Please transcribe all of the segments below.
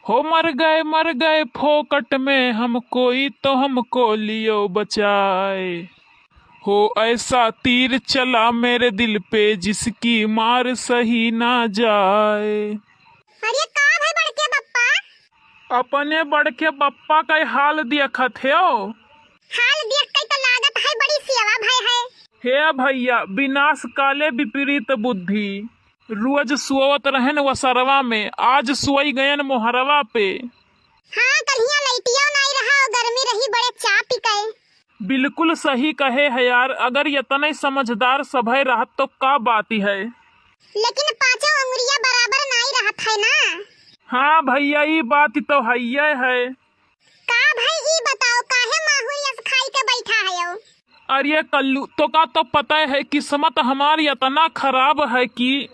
हो मर गए फोकट में हम, कोई तो हमको लियो बचाए। हो ऐसा तीर चला मेरे दिल पे जिसकी मार सही ना जाए। अरे का भाई बड़के बप्पा? अपने बड़के बप्पा का हाल देखत हो। हाल देख के तो लागत है बड़ी सेवा भाई है। हे भैया, विनाश काले विपरीत बुद्धि। रोज सुवत रहन वसरवा में, आज सुई गयन मोहरवा पे। हाँ कलिया लइटियो नहीं रहा और गर्मी रही बड़े चा पी गए। बिल्कुल सही कहे है यार, अगर इतने समझदार सभय रहत तो का बाती है। लेकिन पांचों अंगुरिया बराबर नहीं रहत है ना। हाँ भैया, ये बात तो है। का भाई ई बताओ काहे माहुई अस खाई के बैठा है यो? अरे कल्लू, तो का तो पता है किस्मत हमारी इतना खराब है कि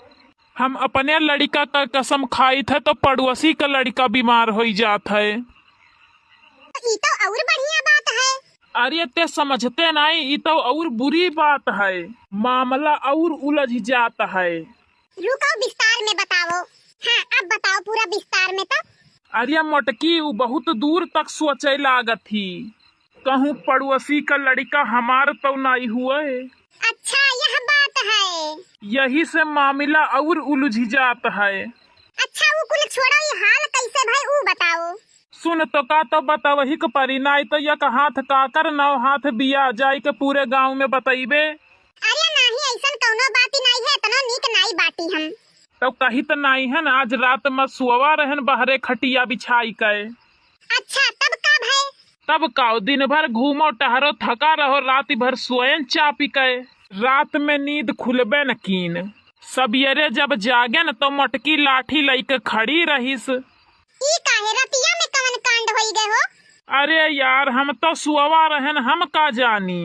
हम अपने लड़का का कसम खाई थे तो पड़ोसी का लड़का बीमार हो जात है। ई तो और बढ़िया बात है। अरे ते समझते नहीं, ये तो और बुरी बात है। मामला और उलझ जाता है। रुको विस्तार में बताओ। हाँ अब बताओ पूरा विस्तार में तो। अरे मोटकी, वो बहुत दूर तक सोचे लागत थी। कहूँ पड़ोसी का लड़का हमार तो नहीं हुए। अच्छा यह बात है। यही से मामला और उलझ जाता है। अच्छा वो कुल छोड़ो, ये हाल कैसे भाई वो बताओ। सुन तो का तो बतावही के परिणाम तो एक हाथ काकर 9 हाथ बिया जाय के पूरे गांव में बतैबे। अरे नहीं ऐसा कोनो बात नहीं है, इतना नीक नहीं बाटी हम। तो कही तो नहीं है ना, आज रात में सुवा रहन बहरे खटिया बिछाई के। अच्छा तब का भाई? तब का दिन भर घूमो टहरो थका रहो, रात भर सोयन चा पी के। रात में नींद खुलबे न कीन। सवेरे जब जागे न तो मोटकी लाठी लेके खड़ी रहीस। ई काहे रतिया में कवन कांड होई गए हो? अरे यार, हम तो सुवा रहन, हम का जानी।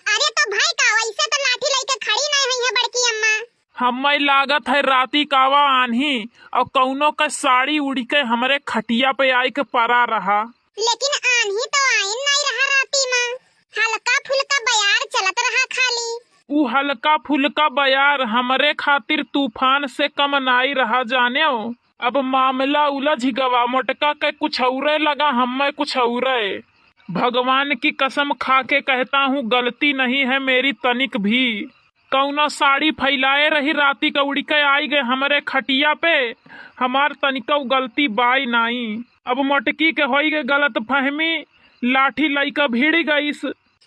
अरे तो भाई का वैसे तो लाठी लेके खड़ी नहीं हुई है बड़की अम्मा। हमें लागत है राती कावा आन्ही और कौनो का साड़ी उड़ के हमरे खटिया पे आई के परा रहा। लेकिन आन्ही तो आइन नहीं रहा राती में, हल्का फुल्का बयार चलत रहा खाली। ऊ हल्का फुल्का बयार हमरे खातिर तूफान से कम नहीं रहा जाने हो। अब मामला उलझ गवा, मोटका के कुछ औरे लगा, हमें कुछ औरे। भगवान की कसम खा के कहता हूँ, गलती नहीं है मेरी तनिक भी। कौनो साड़ी फैलाए रही राती का उड़ के आई गए हमरे खटिया पे, हमार तनिका गलती बाई नहीं। अब मोटकी के होई गए गलत फहमी, लाठी लइका भिड़ गईस।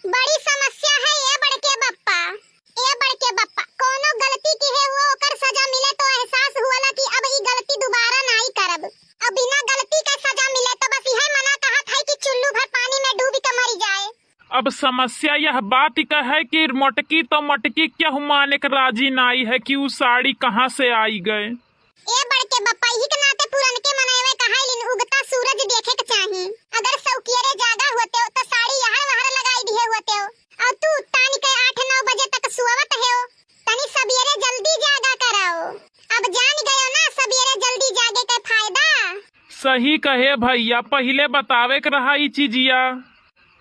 बड़ी समस्या है ये बड़के बप्पा। ये बड़के बप्पा कोनो गलती की है वो ओकर सजा मिले तो एहसास हुआ कि अब ई गलती दोबारा नहीं करब। अब बिना गलती का सजा मिले तो बस यह मना कहा था कि चुल्लू भर पानी में डूब के मर जाए। अब समस्या यह बात का है कि मोटकी तो मोटकी क्या माने के राजी नहीं है कि वो साड़ी कहाँ से आई गए। ए बड़के बप्पा ही के नाते पुरन के मनावे कहाइलिन उगता सूरज देखे के चाही। अगर सौकियरे जागा होते हो तो साड़ी यहाँ वहाँ लगाई दिए होते हो और तू तानी के 8-9 बजे तक सुवत हो। तनी सवेरे जल्दी जागा कराओ। अब जान गयो ना सवेरे जल्दी जागे के फायदा। सही कहे भैया, पहले बतावे के रहा ई चीजिया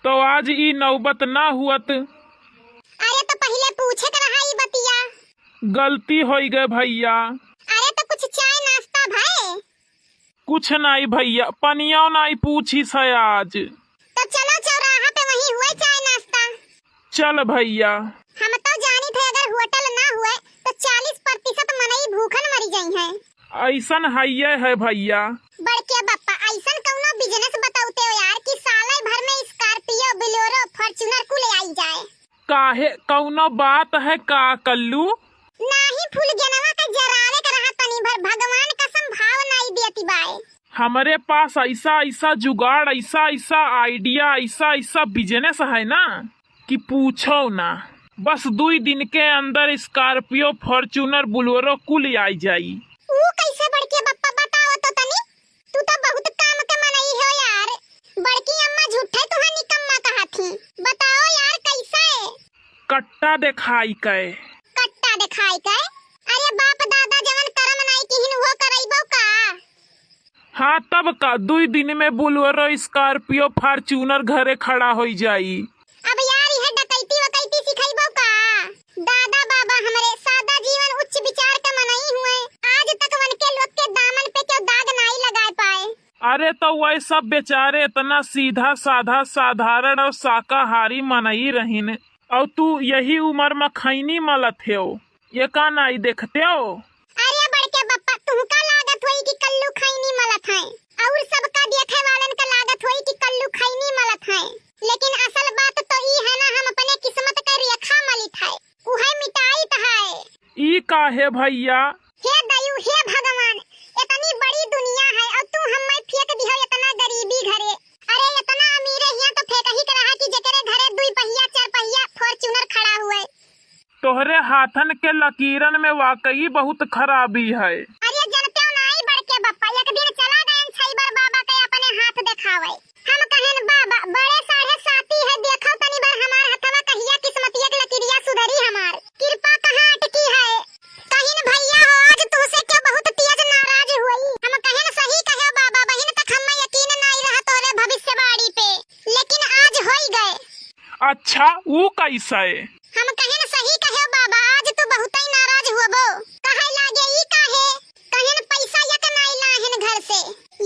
तो आज ई नौबत ना हुअत। अरे तो पहले पूछे के रहा ई बतिया। गलती हो गए भैया। अरे तो कुछ चाय नाश्ता भाई? कुछ नहीं भैया, पनिया नहीं पूछी से आज। तो चलो चौराहा पे वहीं हुए चाय नाश्ता। चल भैया। हम तो जानी थे अगर होटल ना हुए तो 40% मनई भूखन मरी जाई है। ऐसन है भैया। बड़के बप्पा ऐसन कौनो बिजनेस बताउते हो यार कि साल भर में स्कॉर्पियो बोलेरो फॉर्च्यूनर को ले आई जाए। काहे कौनो बात है का कल्लू? नाही फूल गेनवा का जरावे के रहा तनी भर, भगवान कसम भाव नहीं देती बाए। हमारे पास ऐसा जुगाड़, ऐसा आइडिया, ऐसा बिजनेस है ना कि पूछो ना। बस 2 दिन के अंदर स्कॉर्पियो फॉर्च्यूनर बोलेरो कुल आई जाई। वो कैसे बड़के बप्पा बताओ तो तनी। तू तो बहुत काम के मनई हो यार। बड़की अम्मा झूठे तुहा निकम्मा कहा थी। बताओ यार कैसे? कट्टा दिखाई के। कट्टा दिखाई के? अरे बाप दादा जवन करम नहीं किहिन वो करइबो का? हाँ तब का 2 दिन में बोलेरो स्कॉर्पियो फॉर्च्यूनर घरे खड़ा हो जाई। अब यार यह डकैती वकैती सिखाइबो का? दादा बाबा हमरे सादा जीवन उच्च विचार का मनई हुए, आज तक वन के लोग के दामन पे क्यों दाग नहीं लगा पाए। अरे तो वही सब बेचारे इतना सीधा साधा साधारण और शाकाहारी मनई रहीन, और तू यही उम्र में खैनी मलत हो, ये का नहीं देखते हो? अरे बड़के बप्पा, तुमका लागत होई कि कल्लू खैनी मलत है, और सबका देखे वालन का लागत होई कि कल्लू खैनी मलत है, लेकिन असल बात तो ई है ना, हम अपने किस्मत का रेखा मलित है, उहे मिटाइत है। ई का है भैया? हे दयु, हे भगवान, इतनी बड़ी दुनिया है और तू हमें फेंक दियो इतना गरीबी घरे। अरे इतना अमीर है तो फेंक ही कर रहा कि जकरे घरे दुई पहिया चार पहिया फॉर्च्यूनर खड़ा हुए। तोहरे हाथन के लकीरन में वाकई बहुत खराबी है। अरे जनते नहीं बड़के बप्पा, एक दिन चला गए छईबर बाबा के अपने हाथ दिखावे, हम कहन बाबा बड़े 7.5 है, देखो तनी बार हमार हथवा कहिया किस्मतिया के लकीरिया सुधरी, हमार कृपा कहां अटकी है। कहिन भैया हो आज तुसे क्या बहुत तेज नाराज हुई, हम कहन सही कहे बाबा, बहिन तक हम यकीन नहीं रहा तोरे भविष्यवाणी पे, लेकिन आज होई गए। अच्छा वो कैसे? हम कहन सही कहे बाबा, आज तो बहुत ही नाराज हुबो, कहे लागे ई काहे, कहन पैसा यक नहीं लाहन घर से,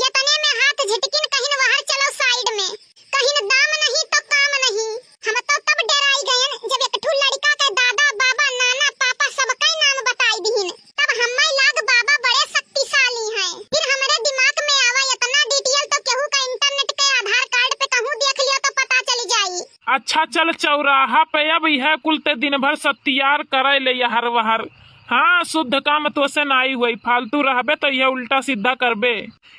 यतने में हाथ झटकिन कहन बाहर चलो साइड में, कहन दाम नहीं तो काम नहीं। हम तो तब डराई गयन जब एक ठू लड़का के दादा बाबा नाना पापा सबका नाम बताई दीन, तब हम्मे लाग बाबा बड़े शक्तिशाली हैं। फिर हमारे दिमाग में आवा इतना डिटेल तो केहू का इंटरनेट के आधार कार्ड पे कहूं देख लियो तो पता चल जाई। अच्छा चल चौराहा पे अब यह कुलते दिन भर सत्यार करे ले हर वहर। हाँ शुद्ध काम तो से नहीं हुई, फालतू रहबे तो यह उल्टा सीधा करबे।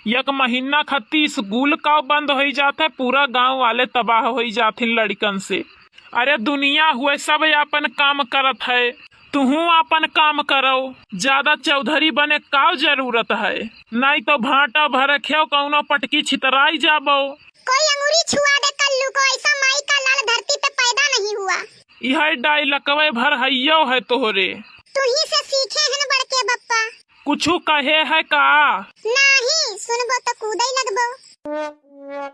एक महीना खत्ती स्कूल का बंद हो जाते, पूरा गांव वाले तबाह हो जाते लड़कन से। अरे दुनिया हुए सब अपन काम करत है, तुहू अपन काम करो, ज्यादा चौधरी बने का जरूरत है, नहीं तो भाटा भर खेव कौनो पटकी छितराई जाबो। कोई अंगूरी छुआ दे कल्लू को, ऐसा माई का लाल धरती पे पैदा नहीं हुआ। यह डायलकवे भर हइयो है तोहरे, तू ही से सीखे हैं बड़के बप्पा। कुछू कहे है का? नहीं सुनबो तो कूदई लगबो।